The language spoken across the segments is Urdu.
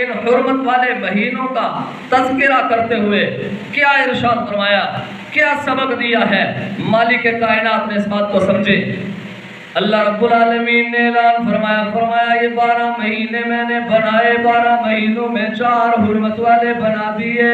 ان حرمت والے مہینوں کا تذکرہ کرتے ہوئے کیا ارشاد فرمایا، کیا سبق دیا ہے، مالک کائنات نے اس بات کو سمجھے۔ اللہ رب العالمین نے اعلان فرمایا یہ 12 مہینے میں نے بنائے، 12 مہینوں میں 4 حرمت والے بنا دیے،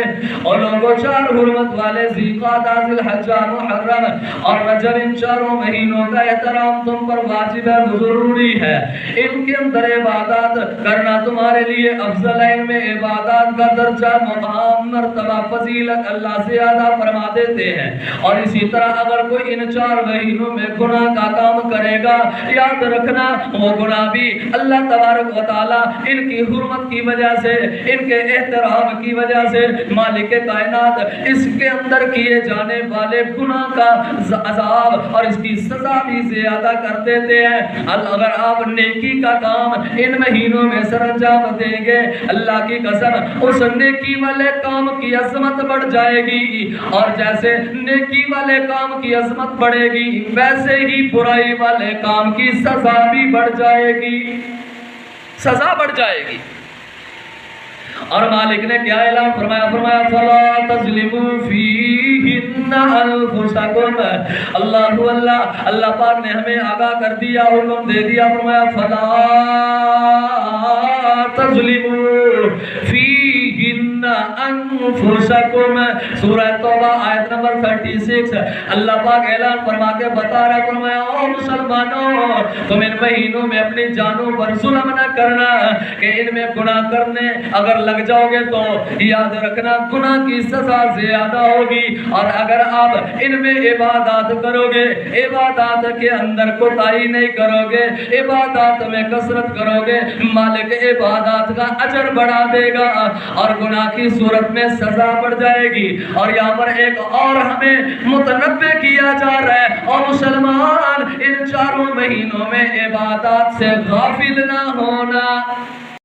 اور لوگوں 4 حرمت والے ذوالقعدہ، ذوالحجہ، محرم اور رجب، ان 4 مہینوں کا احترام تم پر واجب ہے، ضروری ہے۔ ان کے اندر عبادات کرنا تمہارے لیے افضل ہے، ان میں عبادات کا درجہ، مقام، مرتبہ، فضیلت اللہ سے زیادہ فرما دیتے ہیں۔ اور اسی طرح اگر کوئی ان 4 مہینوں میں گناہ کا کام کرے گا، یاد رکھنا وہ گناہ بھی اللہ تبارک و تعالی ان کی حرمت کی وجہ سے، ان کے احترام کی وجہ سے، مالک کائنات اس کے اندر کیے جانے والے گناہ کا عذاب اور اس کی سزا بھی زیادہ کر دیتے ہیں۔ اگر آپ نیکی کا کام ان مہینوں میں سر انجام دیں گے، اللہ کی قسم اس نیکی والے کام کی عظمت بڑھ جائے گی، اور جیسے نیکی والے کام کی عظمت بڑھے گی ویسے ہی برائی والے کام کی سزا بھی بڑھ جائے گی، سزا بڑھ جائے گی۔ اور مالک نے کیا اعلان فرمایا، فَلَا تَظْلِمُوا فِيهِنَّ أَنفُسَكُمْ۔ اللہ پاک نے ہمیں آگاہ کر دیا، حکم دے دیا، فرمایا فَلَا تَظْلِمُوا فِيهِنَّ أَنفُسَكُمْ۔ سورہ توبہ آیت نمبر 36 اللہ پاک اعلان فرما کے بتا رہا، فرمایا او مسلمانوں تم ان مہینوں میں اپنی جانوں پر ظلم نہ کرنا، کہ ان میں گناہ کرنے اگر لگ جاؤ گے تو یاد رکھنا گناہ کی سزا زیادہ ہوگی، اور اگر آپ ان میں عبادات کرو گے، عبادات کے اندر کوتاہی نہیں کرو گے، عبادات میں کثرت کرو گے، مالک عبادات کا اجر بڑھا دے گا اور گناہ کی صورت میں سزا بڑھ جائے گی۔ اور یہاں پر ایک اور ہمیں متنبہ کیا جا رہا ہے، اور مسلمان ان 4 مہینوں میں عبادات سے غافل نہ ہونا۔